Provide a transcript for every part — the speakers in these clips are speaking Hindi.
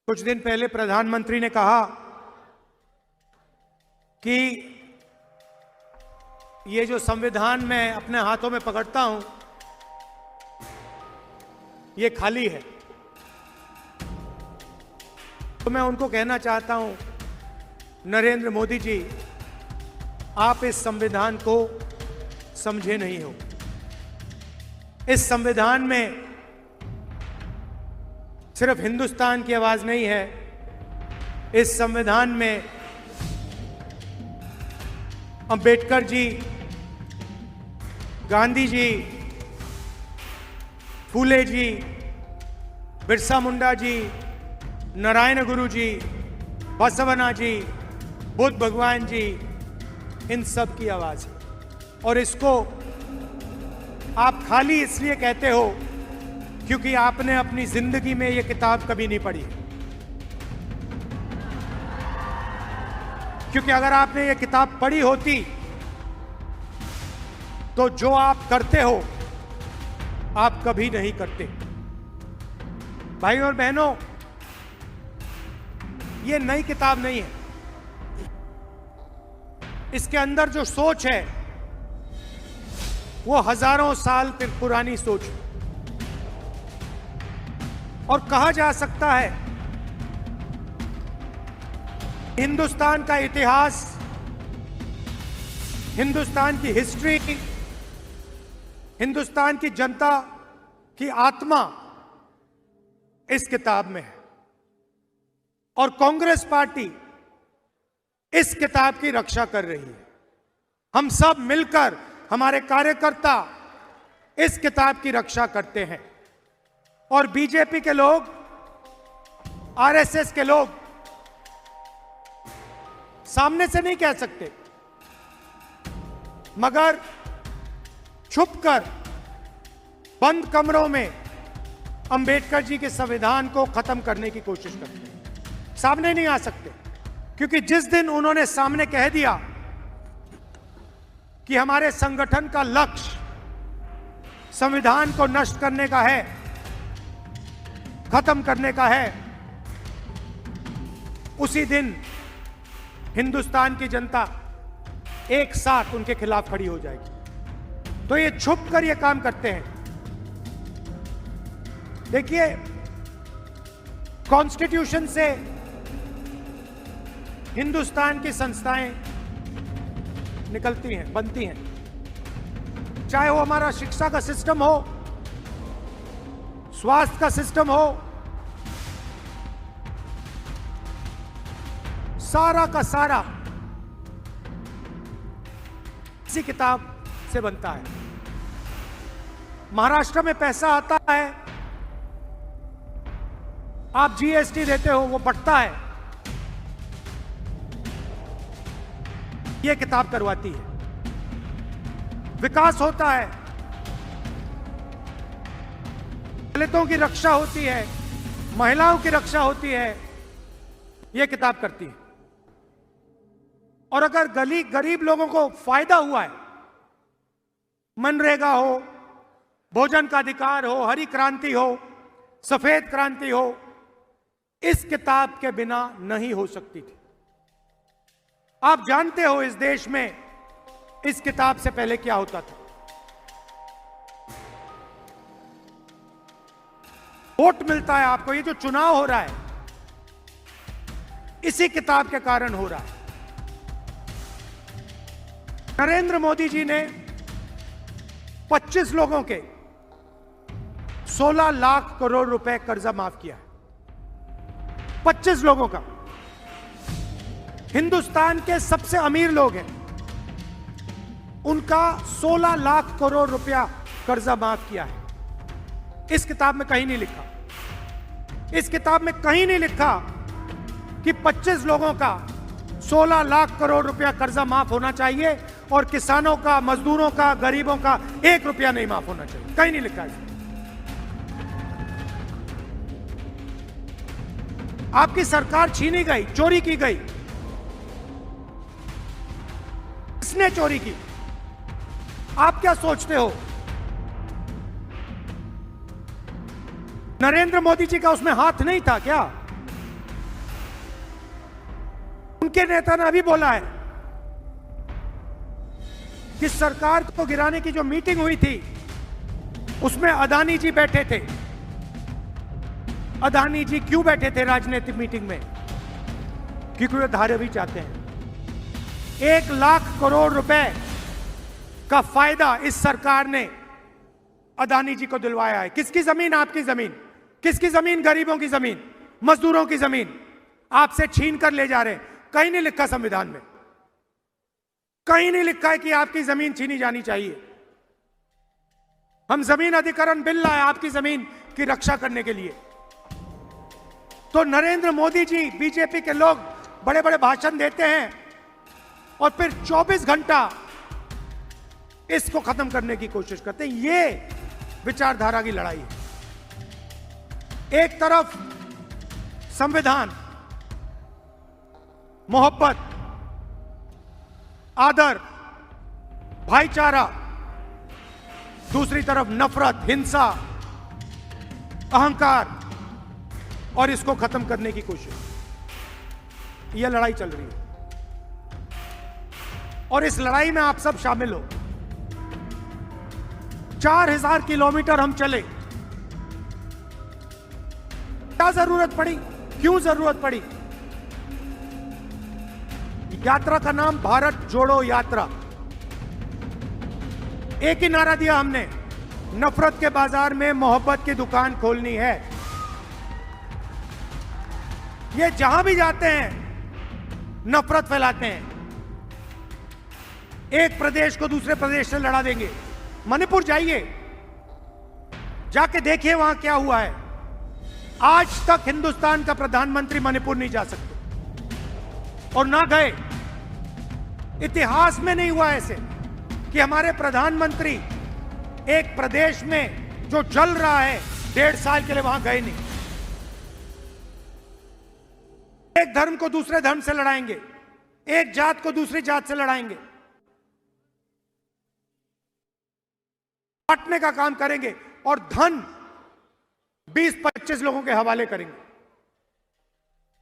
कुछ दिन पहले प्रधानमंत्री ने कहा कि ये जो संविधान मैं अपने हाथों में पकड़ता हूं ये खाली है। तो मैं उनको कहना चाहता हूं, नरेंद्र मोदी जी, आप इस संविधान को समझे नहीं हो। इस संविधान में सिर्फ हिंदुस्तान की आवाज नहीं है, इस संविधान में अंबेडकर जी, गांधी जी, फूले जी, बिरसा मुंडा जी, नारायण गुरु जी, बसवना जी, बुद्ध भगवान जी, इन सब की आवाज है। और इसको आप खाली इसलिए कहते हो क्योंकि आपने अपनी जिंदगी में यह किताब कभी नहीं पढ़ी। क्योंकि अगर आपने यह किताब पढ़ी होती तो जो आप करते हो आप कभी नहीं करते। भाई और बहनों, यह नई किताब नहीं है। इसके अंदर जो सोच है वो हजारों साल पुरानी सोच है। और कहा जा सकता है हिंदुस्तान का इतिहास, हिंदुस्तान की हिस्ट्री, हिंदुस्तान की जनता की आत्मा इस किताब में है। और कांग्रेस पार्टी इस किताब की रक्षा कर रही है। हम सब मिलकर, हमारे कार्यकर्ता इस किताब की रक्षा करते हैं। और बीजेपी के लोग, आरएसएस के लोग सामने से नहीं कह सकते, मगर छुपकर बंद कमरों में अंबेडकर जी के संविधान को खत्म करने की कोशिश करते हैं। सामने नहीं आ सकते, क्योंकि जिस दिन उन्होंने सामने कह दिया कि हमारे संगठन का लक्ष्य संविधान को नष्ट करने का है, खत्म करने का है, उसी दिन हिंदुस्तान की जनता एक साथ उनके खिलाफ खड़ी हो जाएगी। तो ये छुप कर ये काम करते हैं। देखिए, कॉन्स्टिट्यूशन से हिंदुस्तान की संस्थाएं निकलती हैं, बनती हैं। चाहे वो हमारा शिक्षा का सिस्टम हो, स्वास्थ्य का सिस्टम हो, सारा का सारा इसी किताब से बनता है। महाराष्ट्र में पैसा आता है, आप जीएसटी देते हो, वो बढ़ता है, ये किताब करवाती है। विकास होता है, दलितों की रक्षा होती है, महिलाओं की रक्षा होती है, यह किताब करती है। और अगर गरीब लोगों को फायदा हुआ है, मनरेगा हो, भोजन का अधिकार हो, हरी क्रांति हो, सफेद क्रांति हो, इस किताब के बिना नहीं हो सकती थी। आप जानते हो इस देश में इस किताब से पहले क्या होता था। वोट मिलता है आपको, ये जो चुनाव हो रहा है इसी किताब के कारण हो रहा है। नरेंद्र मोदी जी ने 25 लोगों के 16 लाख करोड़ रुपए कर्जा माफ किया है। 25 लोगों का। हिंदुस्तान के सबसे अमीर लोग हैं, उनका 16 लाख करोड़ रुपया कर्जा माफ किया है। इस किताब में कहीं नहीं लिखा, इस किताब में कहीं नहीं लिखा कि 25 लोगों का 16 लाख करोड़ रुपया कर्जा माफ होना चाहिए और किसानों का, मजदूरों का, गरीबों का 1 रुपया नहीं माफ होना चाहिए। कहीं नहीं लिखा है। आपकी सरकार छीनी गई, चोरी की गई। किसने चोरी की? आप क्या सोचते हो? नरेंद्र मोदी जी का उसमें हाथ नहीं था क्या? उनके नेता ने अभी बोला है कि सरकार को गिराने की जो मीटिंग हुई थी उसमें अदानी जी बैठे थे। अदानी जी क्यों बैठे थे राजनीतिक मीटिंग में? क्योंकि वे धारावी चाहते हैं। 1 लाख करोड़ रुपए का फायदा इस सरकार ने अदानी जी को दिलवाया है। किसकी जमीन? आपकी जमीन। किसकी जमीन? गरीबों की जमीन, मजदूरों की जमीन आपसे छीन कर ले जा रहे हैं। कहीं नहीं लिखा संविधान में, कहीं नहीं लिखा है कि आपकी जमीन छीनी जानी चाहिए। हम जमीन अधिग्रहण बिल लाए आपकी जमीन की रक्षा करने के लिए। तो नरेंद्र मोदी जी, बीजेपी के लोग बड़े बड़े भाषण देते हैं और फिर 24 घंटा इसको खत्म करने की कोशिश करते हैं। ये विचारधारा की लड़ाई है। एक तरफ संविधान, मोहब्बत, आदर, भाईचारा, दूसरी तरफ नफरत, हिंसा, अहंकार और इसको खत्म करने की कोशिश। यह लड़ाई चल रही है और इस लड़ाई में आप सब शामिल हो। 4000 किलोमीटर हम चले। क्या जरूरत पड़ी? क्यों जरूरत पड़ी? यात्रा का नाम भारत जोड़ो यात्रा। एक ही नारा दिया हमने, नफरत के बाजार में मोहब्बत की दुकान खोलनी है। ये जहां भी जाते हैं नफरत फैलाते हैं। एक प्रदेश को दूसरे प्रदेश से लड़ा देंगे। मणिपुर जाइए, जाके देखिए वहां क्या हुआ है। आज तक हिंदुस्तान का प्रधानमंत्री मणिपुर नहीं जा सकते और ना गए। इतिहास में नहीं हुआ ऐसे कि हमारे प्रधानमंत्री एक प्रदेश में जो जल रहा है 1.5 साल के लिए वहां गए नहीं। एक धर्म को दूसरे धर्म से लड़ाएंगे, एक जात को दूसरी जात से लड़ाएंगे, बांटने का काम करेंगे और धन 20-25 लोगों के हवाले करेंगे।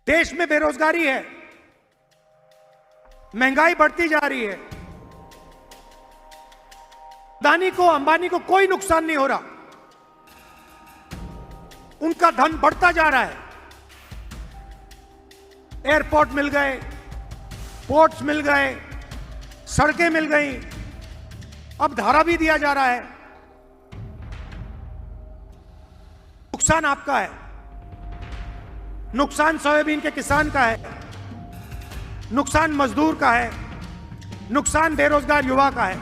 देश में बेरोजगारी है, महंगाई बढ़ती जा रही है। अदानी को, अंबानी को कोई नुकसान नहीं हो रहा। उनका धन बढ़ता जा रहा है। एयरपोर्ट मिल गए, पोर्ट्स मिल गए, सड़कें मिल गई, अब धारा भी दिया जा रहा है। नुकसान आपका है, नुकसान सोयाबीन के किसान का है, नुकसान मजदूर का है, नुकसान बेरोजगार युवा का है।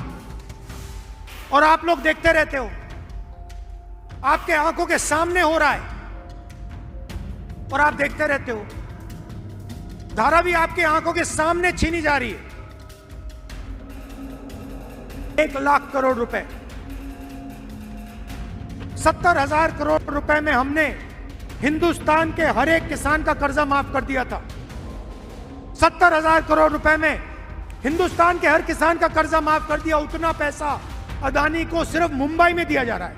और आप लोग देखते रहते हो, आपके आंखों के सामने हो रहा है और आप देखते रहते हो। धारा भी आपके आंखों के सामने छीनी जा रही है। 1 लाख करोड़ रुपए, 70,000 करोड़ रुपए में हमने हिंदुस्तान के हर एक किसान का कर्जा माफ कर दिया था। 70,000 करोड़ रुपए में हिंदुस्तान के हर किसान का कर्जा माफ कर दिया। उतना पैसा अदानी को सिर्फ मुंबई में दिया जा रहा है।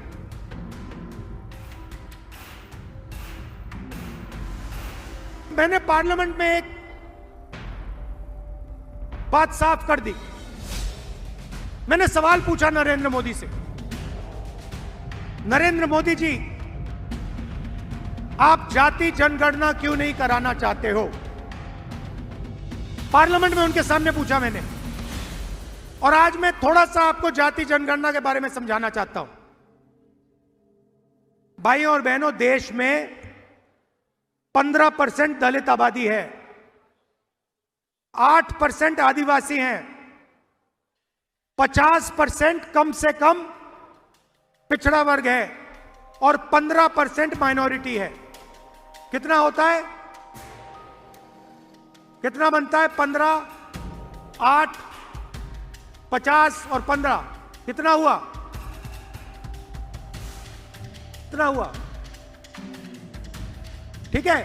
मैंने पार्लियामेंट में एक बात साफ कर दी। मैंने सवाल पूछा नरेंद्र मोदी से, नरेंद्र मोदी जी, आप जाति जनगणना क्यों नहीं कराना चाहते हो? पार्लियामेंट में उनके सामने पूछा मैंने। और आज मैं थोड़ा सा आपको जाति जनगणना के बारे में समझाना चाहता हूं। भाइयों और बहनों, देश में 15% दलित आबादी है, 8% आदिवासी हैं, 50% कम से कम पिछड़ा वर्ग है और 15% माइनॉरिटी है। कितना होता है? कितना बनता है? 15, 8, 50 और 15 कितना हुआ? कितना हुआ? ठीक है,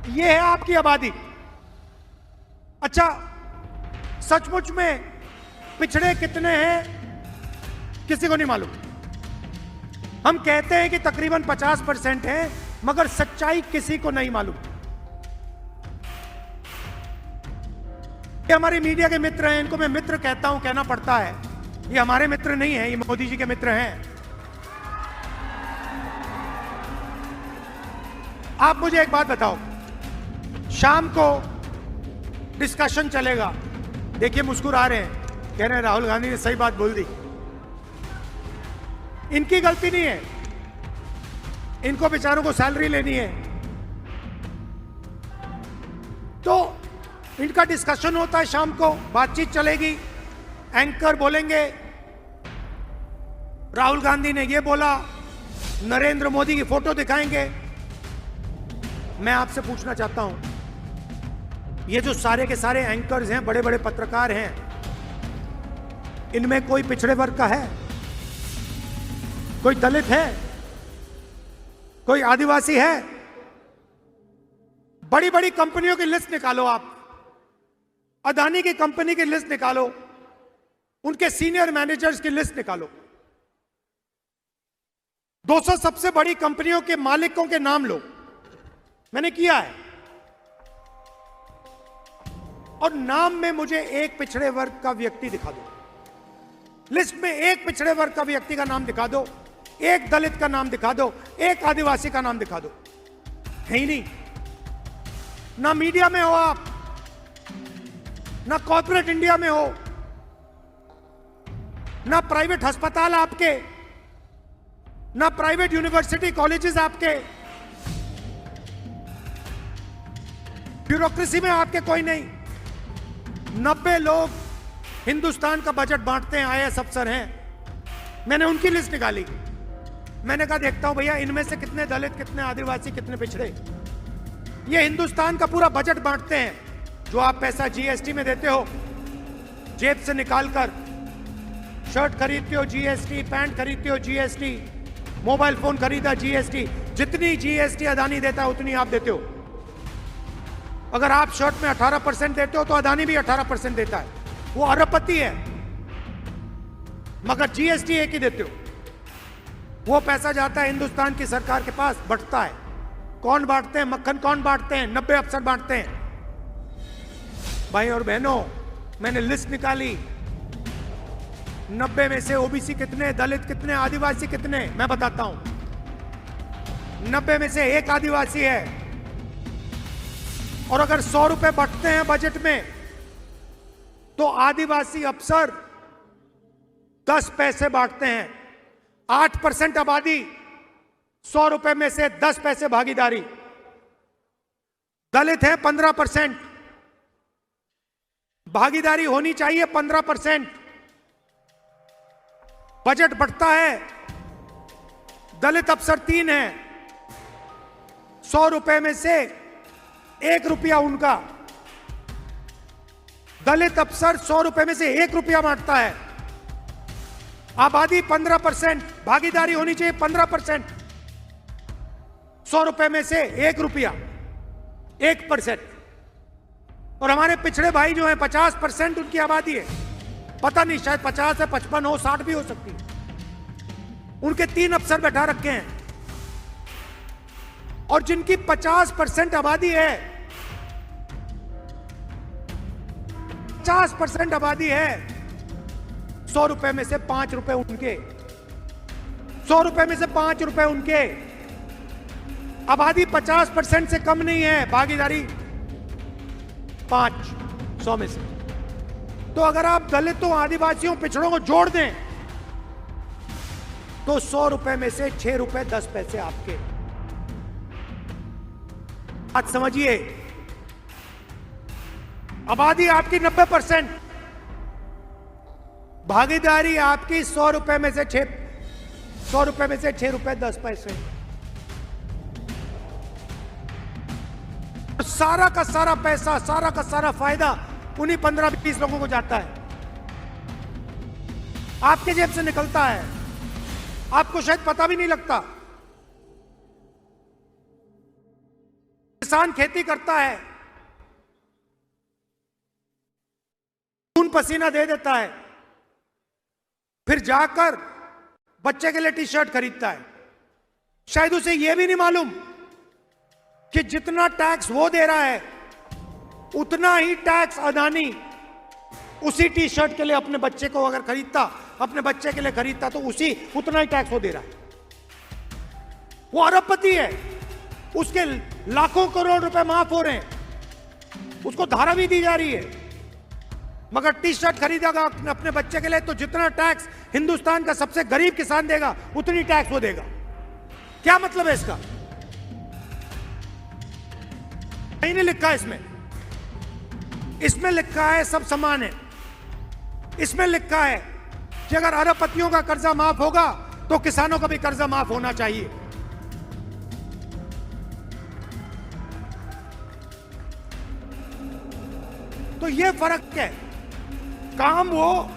यह है आपकी आबादी। अच्छा, सचमुच में पिछड़े कितने हैं किसी को नहीं मालूम। हम कहते हैं कि तकरीबन 50% है, मगर सच्चाई किसी को नहीं मालूम। ये हमारे मीडिया के मित्र हैं, इनको मैं मित्र कहता हूं, कहना पड़ता है। ये हमारे मित्र नहीं हैं, ये मोदी जी के मित्र हैं। आप मुझे एक बात बताओ, शाम को डिस्कशन चलेगा, देखिए मुस्कुरा रहे हैं, कह रहे हैं राहुल गांधी ने सही बात बोल दी। इनकी गलती नहीं है, इनको बेचारों को सैलरी लेनी है, तो इनका डिस्कशन होता है शाम को, बातचीत चलेगी, एंकर बोलेंगे राहुल गांधी ने ये बोला, नरेंद्र मोदी की फोटो दिखाएंगे। मैं आपसे पूछना चाहता हूं, ये जो सारे के सारे एंकर्स हैं, बड़े बड़े पत्रकार हैं, इनमें कोई पिछड़े वर्ग का है? कोई दलित है? कोई आदिवासी है? बड़ी बड़ी कंपनियों की लिस्ट निकालो आप, अदानी की कंपनी की लिस्ट निकालो, उनके सीनियर मैनेजर्स की लिस्ट निकालो, 200 सबसे बड़ी कंपनियों के मालिकों के नाम लो। मैंने किया है, और नाम में मुझे एक पिछड़े वर्ग का व्यक्ति दिखा दो, लिस्ट में एक पिछड़े वर्ग का व्यक्ति का नाम दिखा दो, एक दलित का नाम दिखा दो, एक आदिवासी का नाम दिखा दो। है ही नहीं। ना मीडिया में हो आप, ना कॉर्पोरेट इंडिया में हो, ना प्राइवेट अस्पताल आपके, ना प्राइवेट यूनिवर्सिटी कॉलेजेस आपके, ब्यूरोक्रेसी में आपके कोई नहीं। 90 लोग हिंदुस्तान का बजट बांटते हैं, आईएएस अफसर हैं। मैंने उनकी लिस्ट निकाली, मैंने कहा देखता हूं भैया इनमें से कितने दलित, कितने आदिवासी, कितने पिछड़े। ये हिंदुस्तान का पूरा बजट बांटते हैं। जो आप पैसा जीएसटी में देते हो, जेब से निकालकर शर्ट खरीदते हो जीएसटी, पैंट खरीदते हो जीएसटी, मोबाइल फोन खरीदा जीएसटी, जितनी जीएसटी अदानी देता है उतनी आप देते हो। अगर आप शर्ट में 18% देते हो तो अदानी भी 18% देता है, वो अरबपति है, मगर जीएसटी एक ही देते हो। वो पैसा जाता है हिंदुस्तान की सरकार के पास, बंटता है। कौन बांटते हैं? मक्खन कौन बांटते हैं? 90 अफसर बांटते हैं। भाई और बहनों, मैंने लिस्ट निकाली, 90 में से ओबीसी कितने, दलित कितने, आदिवासी कितने, मैं बताता हूं। 90 में से एक आदिवासी है, और अगर 100 रुपए बंटते हैं बजट में, तो आदिवासी अफसर 10 पैसे बांटते हैं। 8% आबादी, 100 रुपए में से 10 पैसे भागीदारी। दलित है 15%, भागीदारी होनी चाहिए 15%। बजट बढ़ता है, दलित अफसर 3 है, 100 रुपए में से 1 रुपया उनका। दलित अफसर 100 रुपए में से 1 रुपया बांटता है। आबादी 15%, भागीदारी होनी चाहिए 15%। 100 रुपए में से 1 रुपया, 1%। और हमारे पिछड़े भाई जो हैं 50% उनकी आबादी है, पता नहीं शायद 50 है, 55 हो, 60 भी हो सकती है। उनके 3 अफसर बैठा रखे हैं, और जिनकी 50% आबादी है, 50% आबादी है, 100 रुपए में से 5 रुपए उनके, 100 रुपए में से 5 रुपए उनके। आबादी 50% से कम नहीं है, भागीदारी 5 100 में से। तो अगर आप दलितों, आदिवासियों, पिछड़ों को जोड़ दें, तो 100 रुपए में से 6 रुपए 10 पैसे आपके। आज समझिए, आबादी आपकी 90%, भागीदारी आपकी 100 रुपए में से 6 रुपए 10 पैसे। सारा का सारा पैसा, सारा का सारा फायदा उन्हीं 15-20 लोगों को जाता है, आपके जेब से निकलता है, आपको शायद पता भी नहीं लगता। किसान खेती करता है, खून पसीना दे देता है, फिर जाकर बच्चे के लिए टी शर्ट खरीदता है। शायद उसे यह भी नहीं मालूम कि जितना टैक्स वो दे रहा है, उतना ही टैक्स अदानी उसी टी शर्ट के लिए अपने बच्चे को अगर खरीदता, अपने बच्चे के लिए खरीदता तो उतना ही टैक्स वो दे रहा है। वो अरबपति है, उसके लाखों करोड़ रुपए माफ हो रहे हैं, उसको धारा भी दी जा रही है, मगर टी शर्ट खरीदेगा अपने बच्चे के लिए तो जितना टैक्स हिंदुस्तान का सबसे गरीब किसान देगा उतनी टैक्स वो देगा। क्या मतलब है इसका? कहीं नहीं लिखा है इसमें लिखा है सब समान है। इसमें लिखा है कि अगर अरबपतियों का कर्जा माफ होगा तो किसानों का भी कर्जा माफ होना चाहिए। तो यह फर्क है। काम वो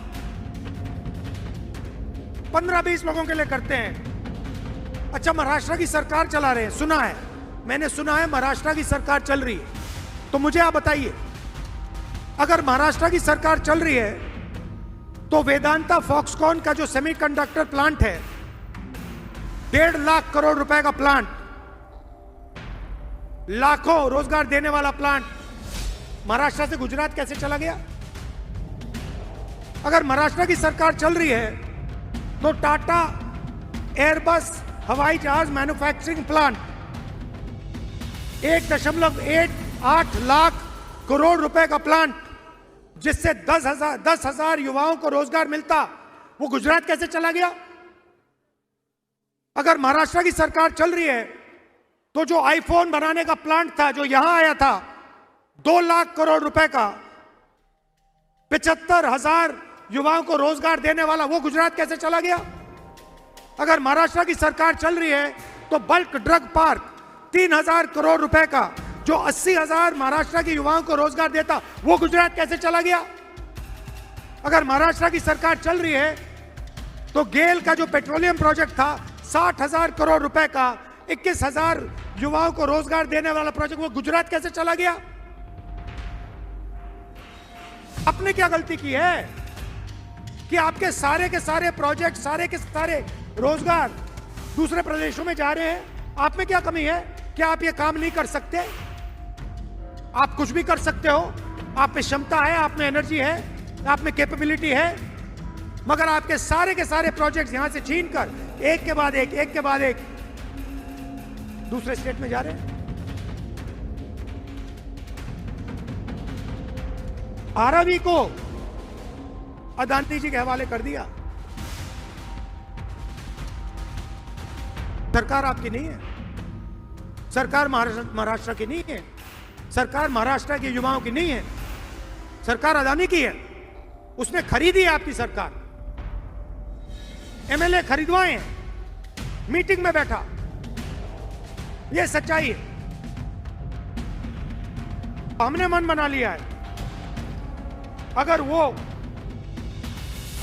15-20 लोगों के लिए करते हैं। अच्छा, महाराष्ट्र की सरकार चला रहे हैं, सुना है, मैंने सुना है महाराष्ट्र की सरकार चल रही है। तो मुझे आप बताइए, अगर महाराष्ट्र की सरकार चल रही है तो वेदांता फॉक्सकॉन का जो सेमीकंडक्टर प्लांट है, 1.5 लाख करोड़ रुपए का प्लांट, लाखों रोजगार देने वाला प्लांट, महाराष्ट्र से गुजरात कैसे चला गया? अगर महाराष्ट्र की सरकार चल रही है तो टाटा एयरबस हवाई जहाज मैन्युफैक्चरिंग प्लांट 1.8 लाख करोड़ रुपए का प्लांट, जिससे 10,000 युवाओं को रोजगार मिलता, वो गुजरात कैसे चला गया? अगर महाराष्ट्र की सरकार चल रही है तो जो आईफोन बनाने का प्लांट था, जो यहां आया था 2 लाख करोड़ रुपए का, 75,000 युवाओं को रोजगार देने वाला, वो गुजरात कैसे चला गया? अगर महाराष्ट्र की सरकार चल रही है तो बल्क ड्रग पार्क 3,000 करोड़ रुपए का, जो 80,000 महाराष्ट्र के युवाओं को रोजगार देता, वो गुजरात कैसे चला गया? अगर महाराष्ट्र की सरकार चल रही है तो गेल का जो पेट्रोलियम प्रोजेक्ट था 60,000 करोड़ रुपए का, 21,000 युवाओं को रोजगार देने वाला प्रोजेक्ट, वो गुजरात कैसे चला गया? आपने क्या गलती की है कि आपके सारे के सारे प्रोजेक्ट, सारे के सारे रोजगार दूसरे प्रदेशों में जा रहे हैं? आप में क्या कमी है? क्या आप ये काम नहीं कर सकते? आप कुछ भी कर सकते हो, आप में क्षमता है, आप में एनर्जी है, आप में कैपेबिलिटी है, मगर आपके सारे के सारे प्रोजेक्ट्स यहां से छीन कर एक के बाद एक दूसरे स्टेट में जा रहे हैं। आरवी को अदानी जी के हवाले कर दिया। सरकार आपकी नहीं है, सरकार महाराष्ट्र की नहीं है, सरकार महाराष्ट्र के युवाओं की नहीं है, सरकार अदानी की है। उसने खरीदी है आपकी सरकार, एमएलए खरीदवाए, मीटिंग में बैठा, यह सच्चाई है। हमने मन बना लिया है, अगर वो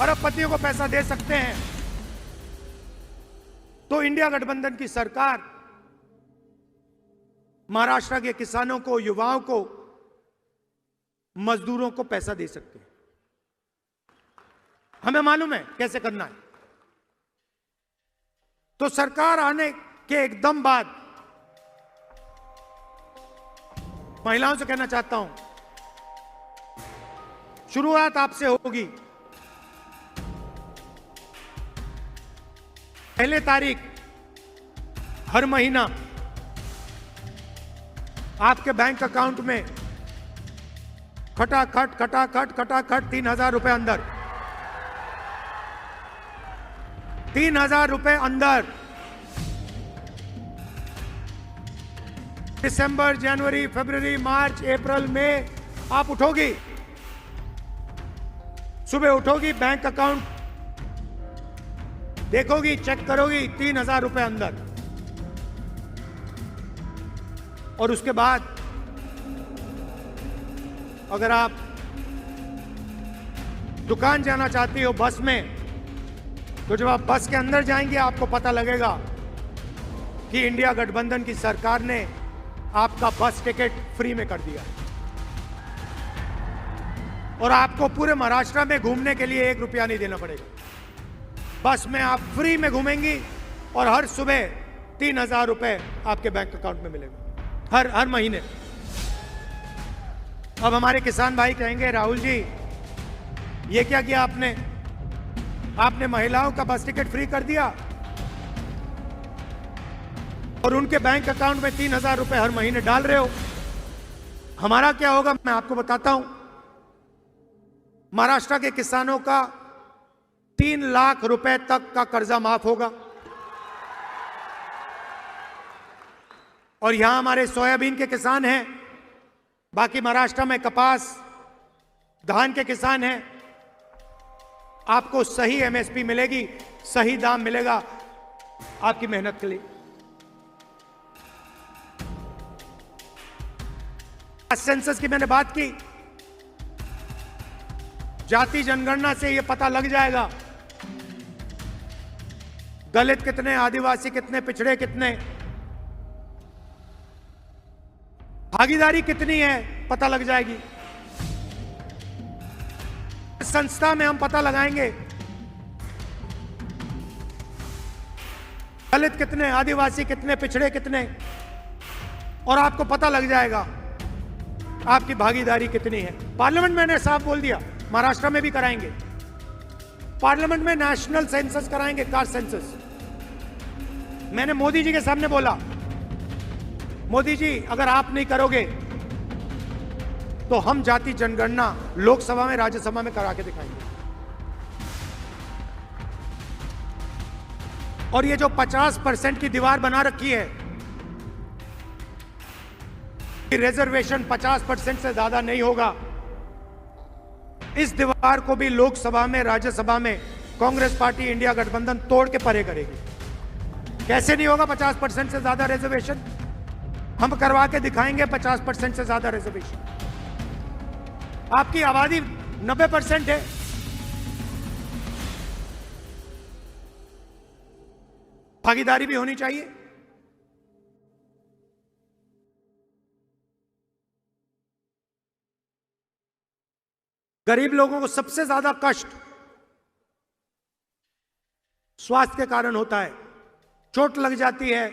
अरबपतियों को पैसा दे सकते हैं तो इंडिया गठबंधन की सरकार महाराष्ट्र के किसानों को, युवाओं को, मजदूरों को पैसा दे सकते हैं। हमें मालूम है कैसे करना है। तो सरकार आने के एकदम बाद महिलाओं से कहना चाहता हूं, शुरुआत आपसे होगी। पहले तारीख हर महीना आपके बैंक अकाउंट में खटाखट 3,000 रुपए अंदर, 3,000 रुपए अंदर। दिसंबर, जनवरी, फरवरी, मार्च, अप्रैल में आप उठोगी, सुबह उठोगी, बैंक अकाउंट देखोगी, चेक करोगी, 3,000 रुपए अंदर। और उसके बाद अगर आप दुकान जाना चाहती हो बस में, तो जब आप बस के अंदर जाएंगे आपको पता लगेगा कि इंडिया गठबंधन की सरकार ने आपका बस टिकट फ्री में कर दिया और आपको पूरे महाराष्ट्र में घूमने के लिए 1 रुपया नहीं देना पड़ेगा। बस में आप फ्री में घूमेंगी और हर सुबह 3,000 रुपए आपके बैंक अकाउंट में मिलेगा हर महीने। अब हमारे किसान भाई कहेंगे, राहुल जी ये क्या किया आपने? आपने महिलाओं का बस टिकट फ्री कर दिया और उनके बैंक अकाउंट में 3,000 रुपए हर महीने डाल रहे हो। हमारा क्या होगा मैं आपको बताता हूं। महाराष्ट्र के किसानों का 3 लाख रुपए तक का कर्जा माफ होगा। और यहां हमारे सोयाबीन के किसान हैं, बाकी महाराष्ट्र में कपास, धान के किसान हैं। आपको सही एमएसपी मिलेगी, सही दाम मिलेगा आपकी मेहनत के लिए। सेंसस की मैंने बात की, जाति जनगणना से यह पता लग जाएगा दलित कितने, आदिवासी कितने, पिछड़े कितने, भागीदारी कितनी है पता लग जाएगी। संस्था में हम पता लगाएंगे दलित कितने, आदिवासी कितने, पिछड़े कितने, और आपको पता लग जाएगा आपकी भागीदारी कितनी है। पार्लियामेंट में मैंने साफ बोल दिया, महाराष्ट्र में भी कराएंगे। पार्लियामेंट में नेशनल सेंसस कराएंगे, कास्ट सेंसस। मैंने मोदी जी के सामने बोला, मोदी जी अगर आप नहीं करोगे तो हम जाति जनगणना लोकसभा में, राज्यसभा में करा के दिखाएंगे। और ये जो 50% की दीवार बना रखी है, रिजर्वेशन 50% से ज्यादा नहीं होगा, इस दीवार को भी लोकसभा में, राज्यसभा में कांग्रेस पार्टी, इंडिया गठबंधन तोड़ के परे करेगी। कैसे नहीं होगा 50% से ज्यादा रिजर्वेशन? हम करवा के दिखाएंगे 50% से ज्यादा रिजर्वेशन। आपकी आबादी 90% है, भागीदारी भी होनी चाहिए। गरीब लोगों को सबसे ज्यादा कष्ट स्वास्थ्य के कारण होता है। चोट लग जाती है,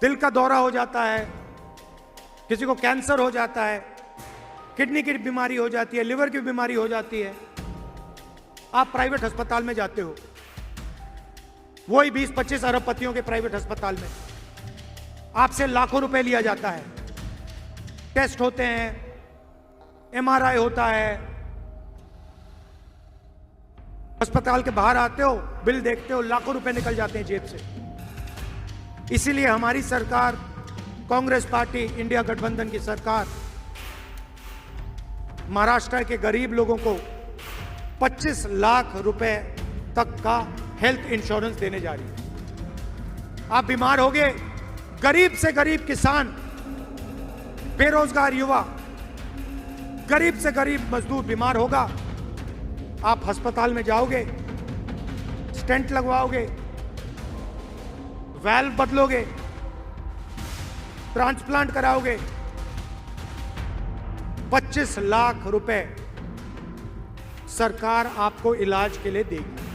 दिल का दौरा हो जाता है, किसी को कैंसर हो जाता है, किडनी की बीमारी हो जाती है, लिवर की बीमारी हो जाती है। आप प्राइवेट अस्पताल में जाते हो, वही 20-25 अरबपतियों के प्राइवेट अस्पताल में आपसे लाखों रुपए लिया जाता है। टेस्ट होते हैं, एमआरआई होता है, अस्पताल के बाहर आते हो, बिल देखते हो, लाखों रुपए निकल जाते हैं जेब से। इसीलिए हमारी सरकार, कांग्रेस पार्टी, इंडिया गठबंधन की सरकार महाराष्ट्र के गरीब लोगों को 25 लाख रुपए तक का हेल्थ इंश्योरेंस देने जा रही है। आप बीमार होगे, गरीब से गरीब किसान, बेरोजगार युवा, गरीब से गरीब मजदूर बीमार होगा, आप अस्पताल में जाओगे, स्टेंट लगवाओगे, वाल्व बदलोगे, ट्रांसप्लांट कराओगे, 25 लाख रुपए सरकार आपको इलाज के लिए देगी।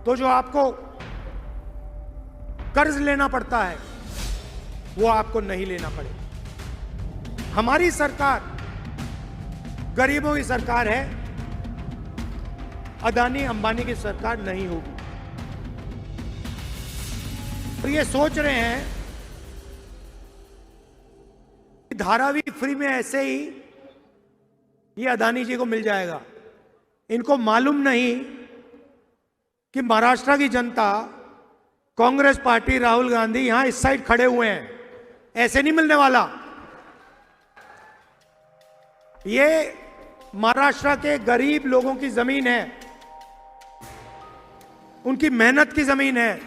तो जो आपको कर्ज लेना पड़ता है वो आपको नहीं लेना पड़ेगा। हमारी सरकार गरीबों की सरकार है, अदानी अंबानी की सरकार नहीं होगी। और ये सोच रहे हैं कि धारावी फ्री में ऐसे ही ये अदानी जी को मिल जाएगा। इनको मालूम नहीं कि महाराष्ट्र की जनता, कांग्रेस पार्टी, राहुल गांधी यहां इस साइड खड़े हुए हैं, ऐसे नहीं मिलने वाला। ये महाराष्ट्र के गरीब लोगों की जमीन है, उनकी मेहनत की जमीन है।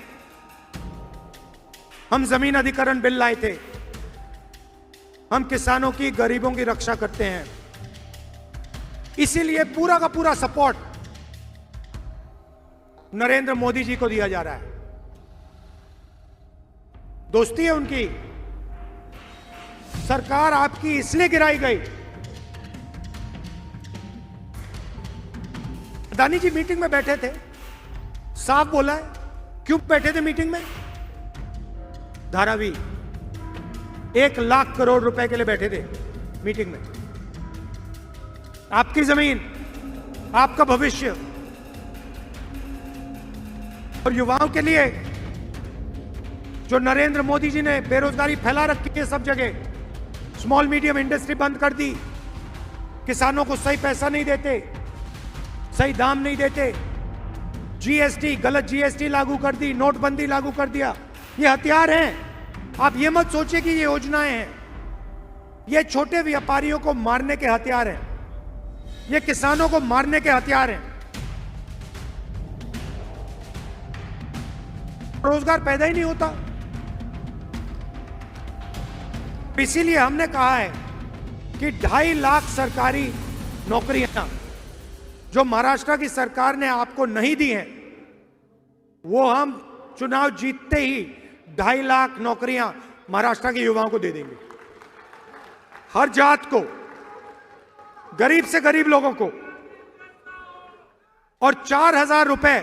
हम जमीन अधिग्रहण बिल लाए थे, हम किसानों की, गरीबों की रक्षा करते हैं। इसीलिए पूरा का पूरा सपोर्ट नरेंद्र मोदी जी को दिया जा रहा है। दोस्ती है उनकी। सरकार आपकी इसलिए गिराई गई। अदानी जी मीटिंग में बैठे थे, साफ बोला है। क्यों बैठे थे मीटिंग में? धारावी 1 लाख करोड़ रुपए के लिए बैठे थे मीटिंग में। आपकी जमीन, आपका भविष्य। और युवाओं के लिए जो नरेंद्र मोदी जी ने बेरोजगारी फैला रखी है सब जगह, स्मॉल मीडियम इंडस्ट्री बंद कर दी, किसानों को सही पैसा नहीं देते, सही दाम नहीं देते, जीएसटी, गलत जीएसटी लागू कर दी, नोटबंदी लागू कर दिया, ये हथियार हैं। आप ये मत सोचिए कि ये योजनाएं हैं, ये छोटे व्यापारियों को मारने के हथियार हैं, ये किसानों को मारने के हथियार हैं। रोजगार पैदा ही नहीं होता। इसीलिए हमने कहा है कि 2.5 लाख सरकारी नौकरियां जो महाराष्ट्र की सरकार ने आपको नहीं दी हैं, वो हम चुनाव जीतते ही 2.5 लाख नौकरियां महाराष्ट्र के युवाओं को दे देंगे। हर जात को, गरीब से गरीब लोगों को, और 4,000 रुपए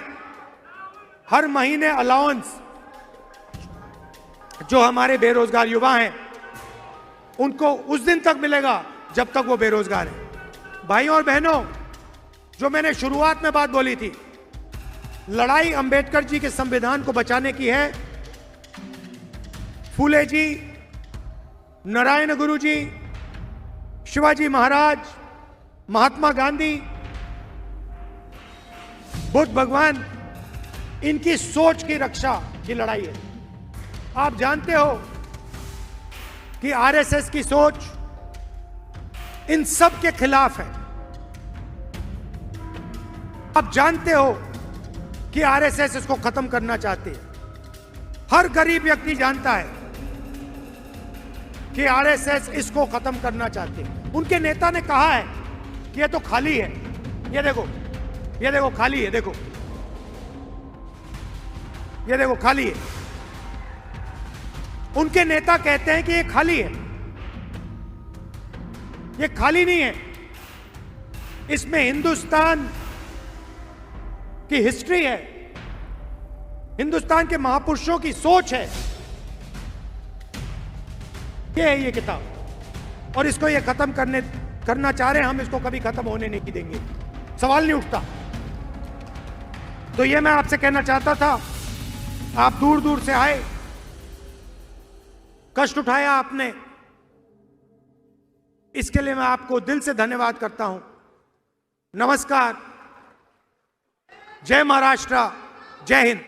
हर महीने अलाउंस जो हमारे बेरोजगार युवा हैं उनको उस दिन तक मिलेगा जब तक वो बेरोजगार हैं। भाइयों और बहनों, जो मैंने शुरुआत में बात बोली थी, लड़ाई अंबेडकर जी के संविधान को बचाने की है। फूले जी, नारायण गुरु जी, शिवाजी महाराज, महात्मा गांधी, बुद्ध भगवान, इनकी सोच की रक्षा की लड़ाई है। आप जानते हो कि आरएसएस की सोच इन सब के खिलाफ है। आप जानते हो कि आरएसएस इसको खत्म करना चाहती है। हर गरीब व्यक्ति जानता है कि आरएसएस इसको खत्म करना चाहती है। उनके नेता ने कहा है कि ये तो खाली है, ये देखो, ये देखो खाली है, देखो, ये देखो खाली है। उनके नेता कहते हैं कि ये खाली है। ये खाली नहीं है, इसमें हिंदुस्तान की हिस्ट्री है, हिंदुस्तान के महापुरुषों की सोच है। ये है ये किताब, और इसको ये खत्म करना चाह रहे हैं। हम इसको कभी खत्म होने नहीं देंगे, सवाल नहीं उठता। तो ये मैं आपसे कहना चाहता था। आप दूर दूर से आए, कष्ट उठाया आपने, इसके लिए मैं आपको दिल से धन्यवाद करता हूं। नमस्कार, जय महाराष्ट्र, जय हिंद।